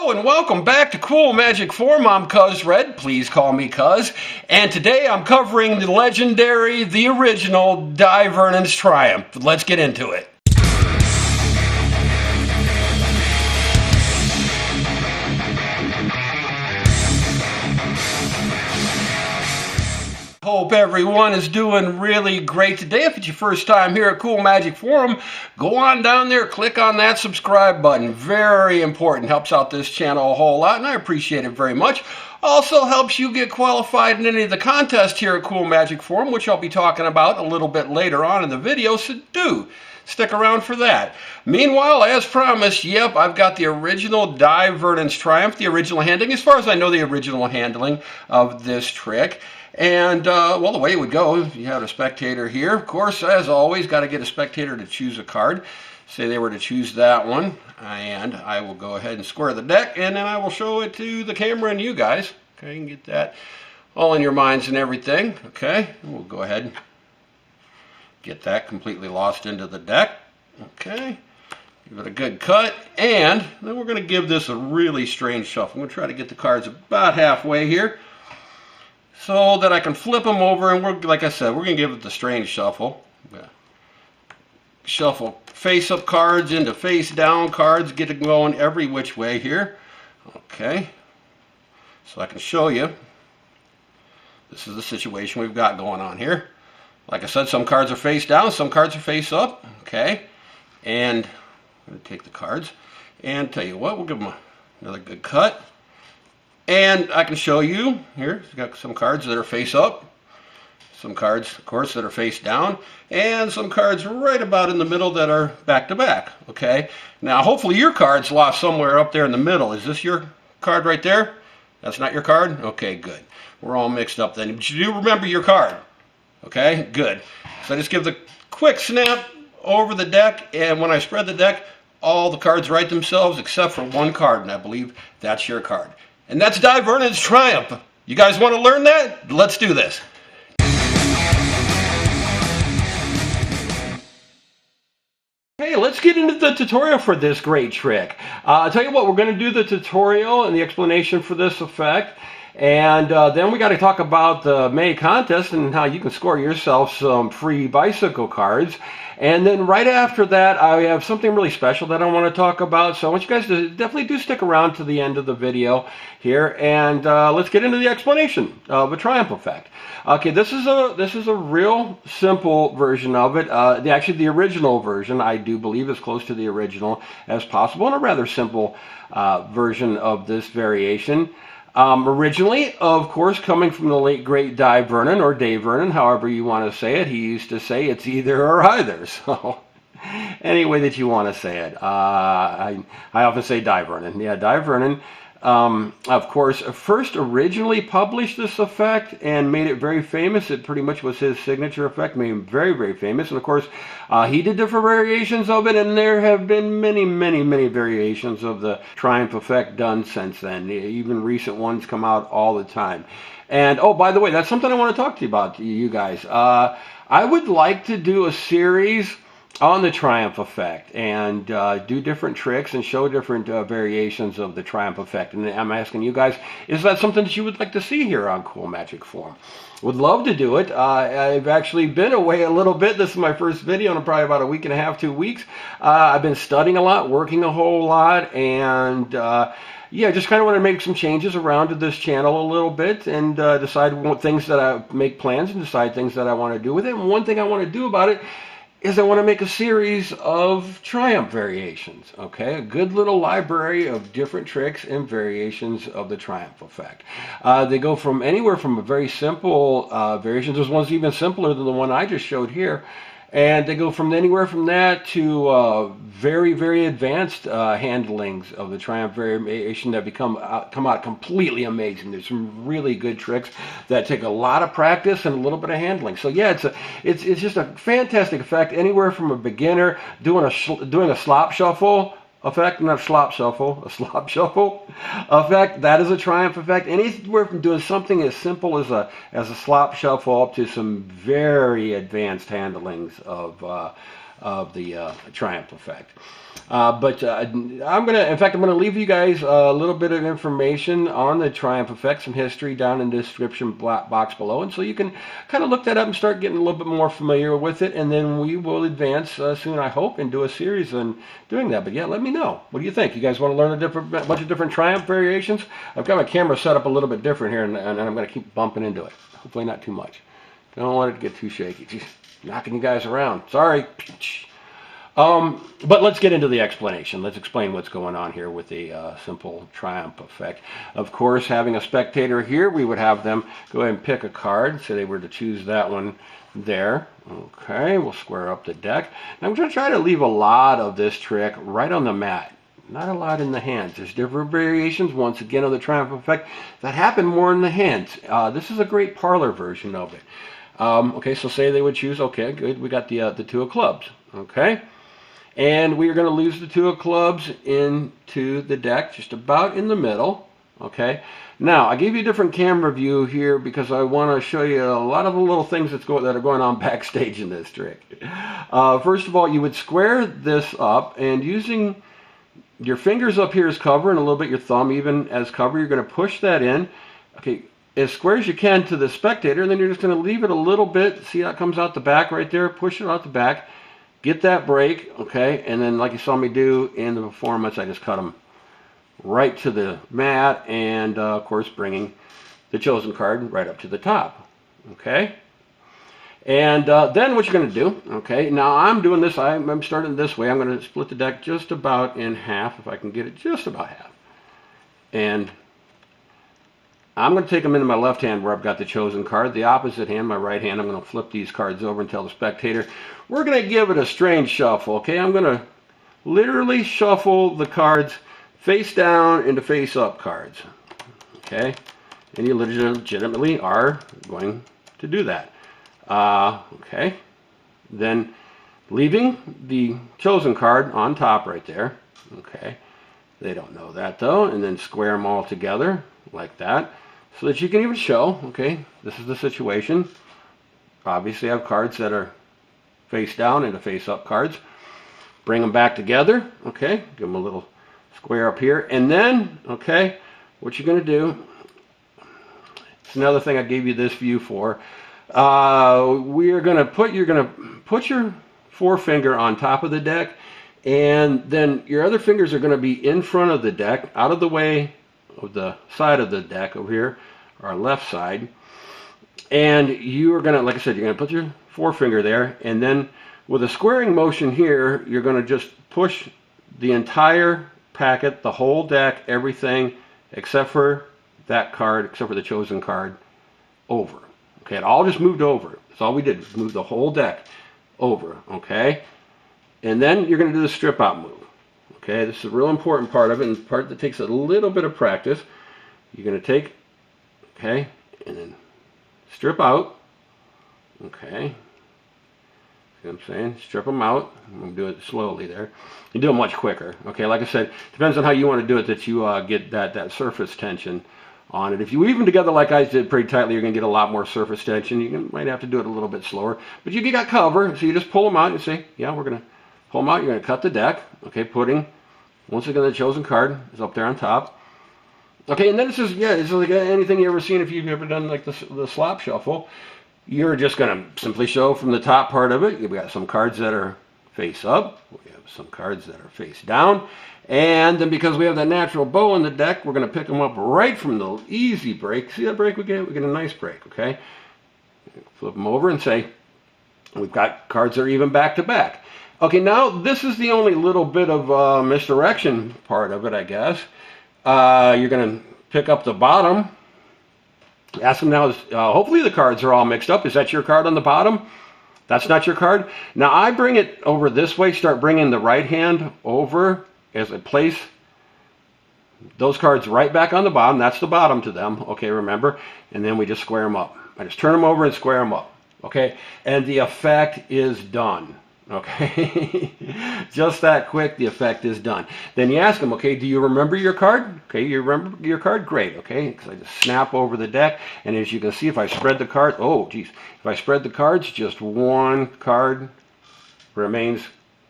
Hello and welcome back to Cool Magic Forum. I'm Cuz Red, please call me Cuz. And today I'm covering the legendary, the original Dai Vernon's Triumph. Let's get into it. Hope everyone is doing really great today. If it's your first time here at Cool Magic Forum, go on down there, click on that subscribe button. Very important. Helps out this channel a whole lot, and I appreciate it very much. Also helps you get qualified in any of the contests here at Cool Magic Forum, which I'll be talking about a little bit later on in the video, so do stick around for that. Meanwhile, as promised, yep, I've got the original Dai Vernon's Triumph, the original handling, as far as I know, the original handling of this trick. And, well, the way it would go, if you had a spectator here, of course, as always, got to get a spectator to choose a card. Say they were to choose that one, and I will go ahead and square the deck, and then I will show it to the camera and you guys. Okay, you can get that all in your minds and everything. Okay, we'll go ahead and get that completely lost into the deck. Okay, give it a good cut, and then we're going to give this a really strange shuffle. I'm going to try to get the cards about halfway here, so that I can flip them over, and we're, like I said, we're going to give it the strange shuffle. Shuffle face-up cards into face-down cards, get it going every which way here. Okay, so I can show you. This is the situation we've got going on here. Like I said, some cards are face-down, some cards are face-up. Okay, and I'm going to take the cards, and tell you what, we'll give them another good cut. And I can show you here, we've got some cards that are face up, some cards, of course, that are face down, and some cards right about in the middle that are back to back. Okay, now hopefully your card's lost somewhere up there in the middle. Is this your card right there? That's not your card? Okay, good. We're all mixed up then. But you do remember your card. Okay, good. So I just give the quick snap over the deck, and when I spread the deck, all the cards write themselves except for one card, and I believe that's your card. And that's Dai Vernon's Triumph. You guys want to learn that? Let's do this. Hey, let's get into the tutorial for this great trick. I'll tell you what, we're going to do the tutorial and the explanation for this effect. And then we got to talk about the May contest and how you can score yourself some free bicycle cards. And then right after that, I have something really special that I want to talk about. So I want you guys to definitely do stick around to the end of the video here, and let's get into the explanation of a Triumph effect. Okay, this is a real simple version of it. Actually, the original version, I do believe, is close to the original as possible, and a rather simple version of this variation. Originally, of course, coming from the late great Dai Vernon, or Dai Vernon, however you want to say it. He used to say it's either or either. So any way that you want to say it. I often say Dai Vernon. Yeah, Dai Vernon, of course, first originally published this effect and made it very famous. It pretty much was his signature effect, made him very, very famous. And of course, he did different variations of it, and there have been many, many, many variations of the Triumph effect done since then. Even recent ones come out all the time. And, oh, by the way, that's something I want to talk to you about, you guys. I would like to do a series on the Triumph effect and do different tricks and show different variations of the Triumph effect. And I'm asking you guys, is that something that you would like to see here on Cool Magic Forum? Would love to do it. I've actually been away a little bit. This is my first video in probably about a week and a half, 2 weeks. I've been studying a lot, working a whole lot, and yeah, just kind of want to make some changes around to this channel a little bit and decide what things that I make plans and decide things that I want to do with it. And one thing I want to do about it is I want to make a series of Triumph variations, okay? A good little library of different tricks and variations of the Triumph effect. They go from anywhere from a very simple variations. There's ones even simpler than the one I just showed here. And they go from anywhere from that to very, very advanced handlings of the Triumph variation that come out completely amazing. There's some really good tricks that take a lot of practice and a little bit of handling. So yeah, it's just a fantastic effect. Anywhere from a beginner doing a slop shuffle effect, not a slop shuffle, a slop shuffle effect. That is a Triumph effect. Anywhere from doing something as simple as a slop shuffle up to some very advanced handlings of of the triumph effect. I'm gonna leave you guys a little bit of information on the triumph effect, some history down in the description box below, and so you can kind of look that up and start getting a little bit more familiar with it, and then we will advance soon, I hope, and do a series on doing that. But yeah, let me know. What do you think? You guys want to learn a bunch of different triumph variations? I've got my camera set up a little bit different here, and I'm going to keep bumping into it. Hopefully not too much. Don't want it to get too shaky. Just knocking you guys around. Sorry. But let's get into the explanation. Let's explain what's going on here with the simple triumph effect. Of course, having a spectator here, we would have them go ahead and pick a card. Say they were to choose that one there. Okay, we'll square up the deck. And I'm going to try to leave a lot of this trick right on the mat. Not a lot in the hands. There's different variations, once again, of the triumph effect that happen more in the hands. This is a great parlor version of it. Okay, so say they would choose, okay, good, we got the two of clubs, okay? And we are going to lose the two of clubs into the deck, just about in the middle, okay? Now, I gave you a different camera view here because I want to show you a lot of the little things that are going on backstage in this trick. First of all, you would square this up, and using your fingers up here as cover and a little bit your thumb even as cover, you're going to push that in, okay, as square as you can to the spectator, and then you're just going to leave it a little bit. See how it comes out the back right there? Push it out the back. Get that break, okay? And then like you saw me do in the performance, I just cut them right to the mat, and of course bringing the chosen card right up to the top, okay? And then what you're going to do, okay, now I'm doing this, I'm starting this way. I'm going to split the deck just about in half, if I can get it just about half. And I'm going to take them into my left hand where I've got the chosen card. The opposite hand, my right hand, I'm going to flip these cards over and tell the spectator, we're going to give it a strange shuffle, okay? I'm going to literally shuffle the cards face down into face up cards, okay? And you legitimately are going to do that. Okay, then leaving the chosen card on top right there, okay, they don't know that though, and then square them all together like that, so that you can even show, okay, this is the situation. Obviously I have cards that are face down into face up cards, bring them back together, okay, give them a little square up here, and then, okay, what you're going to do, it's another thing I gave you this view for. You're going to put your forefinger on top of the deck, and then your other fingers are going to be in front of the deck, out of the way of the side of the deck over here, our left side. And you are going to, like I said, you're going to put your forefinger there, and then with a squaring motion here, you're going to just push the entire packet, the whole deck, everything, except for that card, except for the chosen card, over. Okay, it all just moved over. That's all we did, was move the whole deck over, okay? And then you're going to do the strip out move. Okay, this is a real important part of it, and part that takes a little bit of practice. You're going to take, okay, and then strip out, okay? See what I'm saying? Strip them out. I'm going to do it slowly there. You do it much quicker, okay? Like I said, depends on how you want to do it that you get that surface tension on it. If you weave them together like I did pretty tightly, you're going to get a lot more surface tension. You might have to do it a little bit slower. But you got cover, so you just pull them out and say, yeah, we're going to pull them out. You're going to cut the deck. Okay, putting, once again, the chosen card is up there on top. Okay, and then it says, yeah, it's like anything you ever seen if you've ever done like the slop shuffle. You're just going to simply show from the top part of it. You've got some cards that are face up. We have some cards that are face down. And then because we have that natural bow in the deck, we're going to pick them up right from the easy break. See that break we get? We get a nice break, okay? Flip them over and say, we've got cards that are even back to back. Okay, now this is the only little bit of misdirection part of it, I guess. You're going to pick up the bottom. Ask them now, hopefully the cards are all mixed up. Is that your card on the bottom? That's not your card? Now I bring it over this way, start bringing the right hand over as I place those cards right back on the bottom. That's the bottom to them, okay, remember? And then we just square them up. I just turn them over and square them up, okay? And the effect is done, okay? Just that quick, the effect is done. Then you ask them, okay, do you remember your card? Okay, you remember your card? Great, okay? Because I just snap over the deck, and as you can see, if I spread the card, oh, geez. If I spread the cards, just one card remains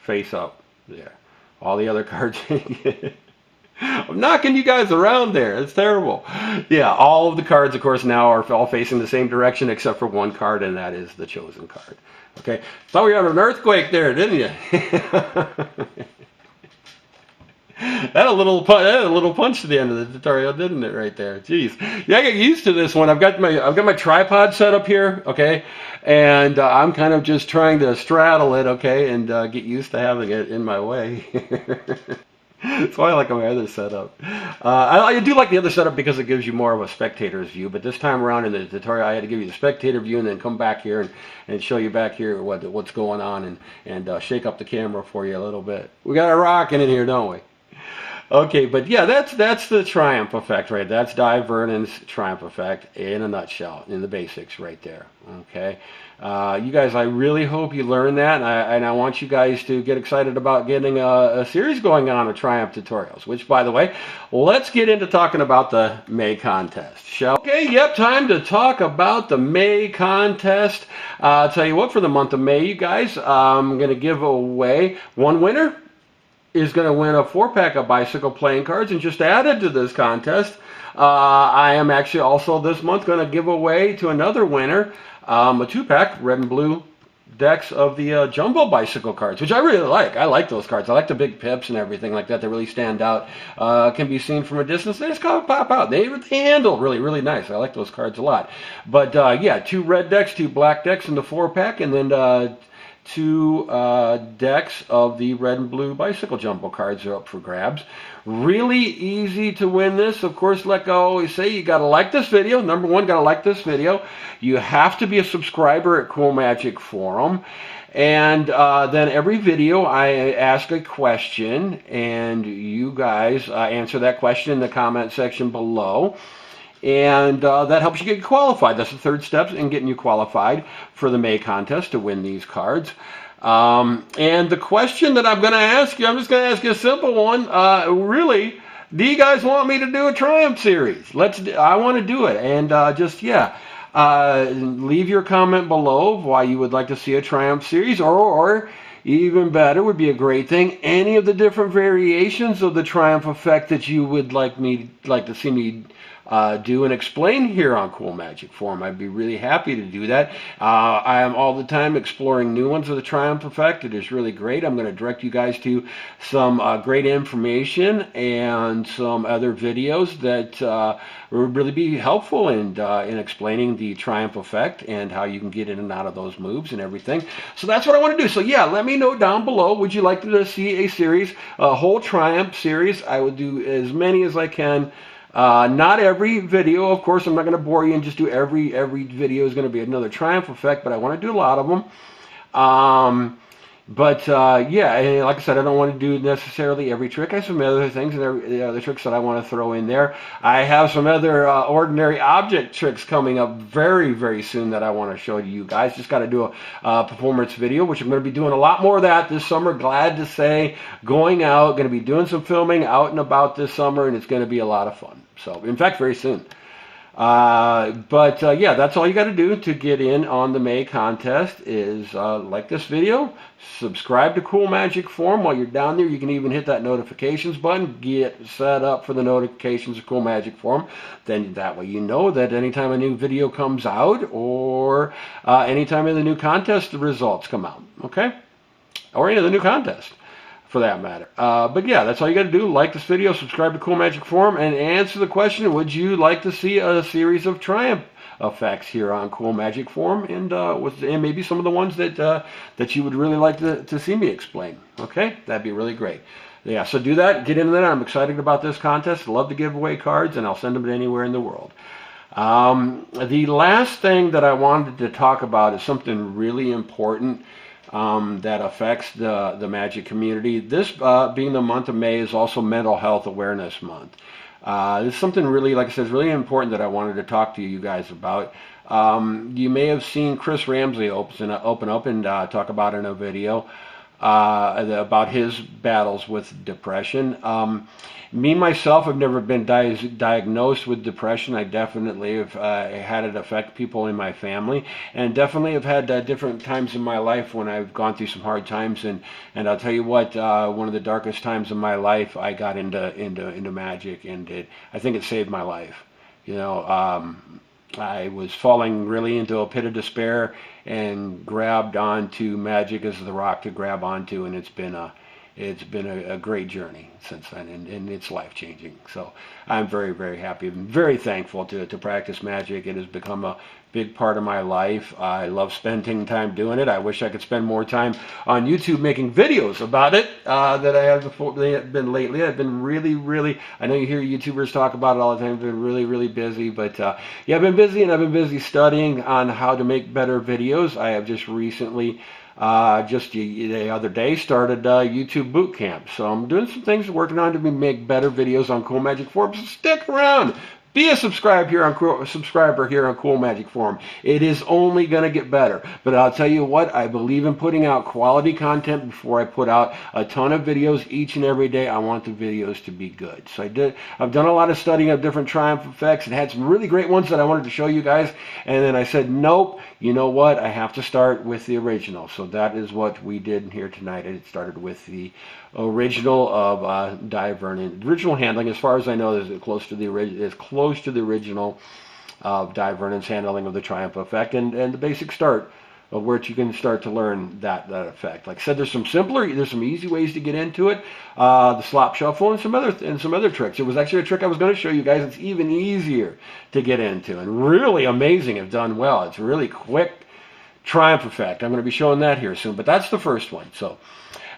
face up there. All the other cards. I'm knocking you guys around there. It's terrible. Yeah, all of the cards, of course, now are all facing the same direction except for one card, and that is the chosen card. Okay, thought we were having an earthquake there, didn't you? That had a little punch to the end of the tutorial, didn't it? Right there. Jeez. Yeah, I get used to this one. I've got my tripod set up here, okay, and I'm kind of just trying to straddle it, okay, and get used to having it in my way. That's why I like my other setup. I do like the other setup because it gives you more of a spectator's view. But this time around in the tutorial, I had to give you the spectator view and then come back here and show you back here what's going on and shake up the camera for you a little bit. We got a rocking in here, don't we? Okay, but yeah, that's the triumph effect, right? That's Dai Vernon's triumph effect in a nutshell, in the basics right there. Okay, you guys, I really hope you learned that, and I want you guys to get excited about getting a series going on of triumph tutorials, which, by the way, let's get into talking about the May contest, shall we? Okay, yep, time to talk about the May contest. I'll tell you what, for the month of May, you guys, I'm going to give away one winner. Is going to win a 4-pack of bicycle playing cards, and just added to this contest, I am actually also this month going to give away to another winner a 2-pack red and blue decks of the jumbo bicycle cards, which I really like. I like those cards. I like the big pips and everything like that. They really stand out. Can be seen from a distance. They just kind of pop out. They handle really, really nice. I like those cards a lot. But yeah, 2 red decks, 2 black decks in the 4-pack, and then 2 decks of the red and blue bicycle jumbo cards are up for grabs. Really easy to win this. Of course, like I always say, you got to like this video. Number one, got to like this video. You have to be a subscriber at Cool Magic Forum. And then every video I ask a question, and you guys answer that question in the comment section below. And that helps you get qualified. That's the 3rd step in getting you qualified for the May contest to win these cards. And the question that I'm going to ask you, I'm just going to ask you a simple one. Really, do you guys want me to do a Triumph series? I want to do it. And leave your comment below of why you would like to see a Triumph series, or even better would be a great thing, any of the different variations of the Triumph effect that you would like to see me do and explain here on Cool Magic Forum. I'd be really happy to do that. I am all the time exploring new ones of the Triumph effect. It is really great. I'm going to direct you guys to some great information and some other videos that would really be helpful in explaining the Triumph effect and how you can get in and out of those moves and everything. So that's what I want to do. So yeah, let me know down below. Would you like to see a series, a whole Triumph series? I will do as many as I can. Not every video, of course. I'm not going to bore you and just do every video is going to be another Triumph effect, but I want to do a lot of them. Yeah, and like I said, I don't want to do necessarily every trick. I have some other things and other tricks that I want to throw in there. I have some other ordinary object tricks coming up very, very soon that I want to show you guys. Just got to do a performance video, which I'm going to be doing a lot more of that this summer. Glad to say, going out, going to be doing some filming out and about this summer, and it's going to be a lot of fun. So, in fact, very soon. Yeah, that's all you got to do to get in on the May contest is like this video, subscribe to Cool Magic Forum. While you're down there, you can even hit that notifications button, get set up for the notifications of Cool Magic Forum. Then that way you know that anytime a new video comes out or anytime in the new contest the results come out, okay? Or any of the new contest, for that matter. But yeah, that's all you got to do. Like this video, subscribe to Cool Magic Forum, and answer the question, would you like to see a series of Triumph effects here on Cool Magic Forum, and maybe some of the ones that you would really like to see me explain. Okay, that'd be really great. Yeah, so do that. Get into that. I'm excited about this contest. Love to give away cards, and I'll send them to anywhere in the world. The last thing that I wanted to talk about is something really important that affects the Magic community. This being the month of May is also Mental Health Awareness Month. This is something really, like I said, is really important that I wanted to talk to you guys about. You may have seen Chris Ramsey open up and talk about it in a video. about his battles with depression. Me, myself, have never been diagnosed with depression. I definitely have had it affect people in my family, and definitely have had different times in my life when I've gone through some hard times. And I'll tell you what, one of the darkest times in my life, I got into magic, and I think it saved my life. You know, I was falling really into a pit of despair and grabbed onto magic as the rock to grab onto, and it's been a great journey since then, and it's life-changing. So I'm very, very happy and very thankful to practice magic. It has become a big part of my life. I love spending time doing it. I wish I could spend more time on YouTube making videos about it that I have been lately. I've been really, I know you hear YouTubers talk about it all the time. I've been really busy, but yeah, I've been busy, and I've been busy studying on how to make better videos. I have just recently just the other day started YouTube boot camp. So I'm doing some things, working on to make better videos on Cool Magic Forum. So stick around. Be a subscriber here on Cool Magic Forum. It is only going to get better. But I'll tell you what, I believe in putting out quality content before I put out a ton of videos each and every day. I want the videos to be good. So I've done a lot of studying of different triumph effects and had some really great ones that I wanted to show you guys. And then I said, nope, you know what? I have to start with the original. So that is what we did here tonight. It started with the original of Dai Vernon. The original handling, as far as I know, is close to the original of Dai Vernon's handling of the Triumph effect, and the basic start of where you can start to learn that effect. Like I said, there's some easy ways to get into it. The slop shuffle and some other tricks. It was actually a trick I was going to show you guys. It's even easier to get into and really amazing if done well. It's a really quick Triumph effect. I'm going to be showing that here soon, but that's the first one. So.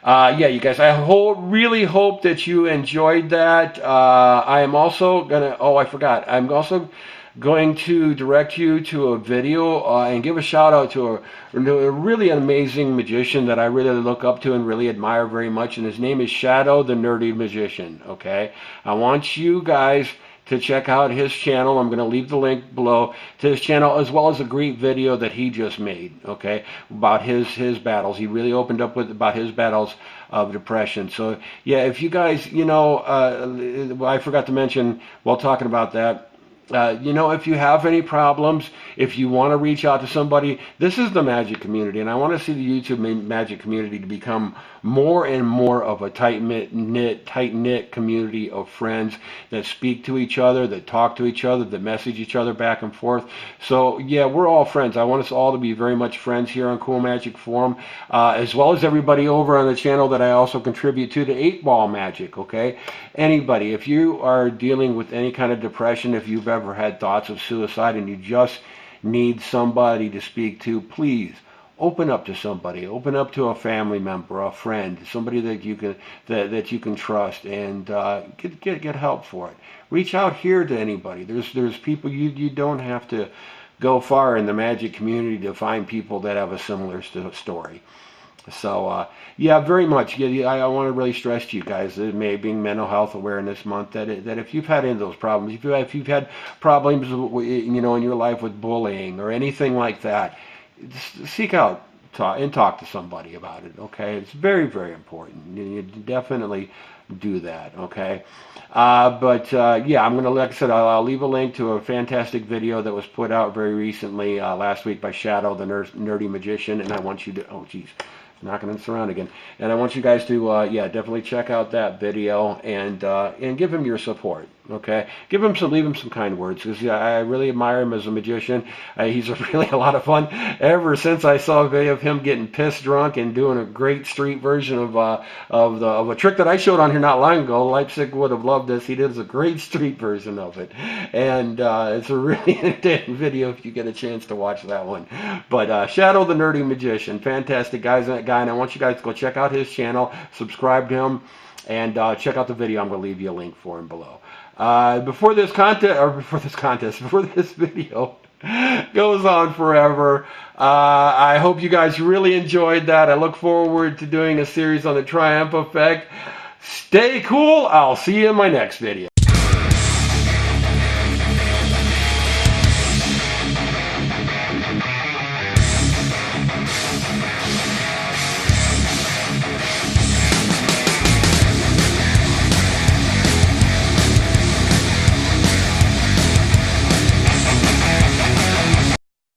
Yeah, you guys, I really hope that you enjoyed that. I am also I forgot. I'm also going to direct you to a video and give a shout out to a really amazing magician that I really look up to and really admire very much, and his name is Shadow the Nerdy Magician. Okay, I want you guys to check out his channel. I'm going to leave the link below to his channel, as well as a great video that he just made, okay, about his battles. He really opened up about his battles of depression. So yeah, if you guys, I forgot to mention while talking about that, if you have any problems, if you want to reach out to somebody, this is the magic community, and I want to see the YouTube magic community to become more and more of a tight-knit community of friends that speak to each other, that talk to each other, that message each other back and forth. So yeah, we're all friends. I want us all to be very much friends here on Cool Magic Forum, as well as everybody over on the channel that I also contribute to, the 8-Ball Magic, okay? Anybody, if you are dealing with any kind of depression, if you've ever had thoughts of suicide and you just need somebody to speak to, please open up to somebody. Open up to a family member, a friend, somebody that you can trust, and get help for it. Reach out here to anybody. There's people you don't have to go far in the magic community to find people that have a similar story. So yeah, very much. Yeah, I want to really stress to you guys that being Mental Health Awareness Month, that if you've had any of those problems, if you've had problems, in your life with bullying or anything like that, seek out and talk to somebody about it. Okay, it's very, very important. You definitely do that. Okay, yeah, I'm gonna, like I said, I'll leave a link to a fantastic video that was put out very recently last week by Shadow the Nerdy Magician, and I want you to, oh geez, knocking us around again, and I want you guys to yeah, definitely check out that video and give him your support. Okay, leave him some kind words, because yeah, I really admire him as a magician. He's really a lot of fun. Ever since I saw a video of him getting pissed drunk and doing a great street version of a trick that I showed on here not long ago, Leipzig would have loved this. He did a great street version of it, and it's a really entertaining video if you get a chance to watch that one. But Shadow the Nerdy Magician, fantastic guy, and I want you guys to go check out his channel, subscribe to him, and check out the video. I'm going to leave you a link for him below. Before this video goes on forever, I hope you guys really enjoyed that. I look forward to doing a series on the Triumph effect. Stay cool. I'll see you in my next video.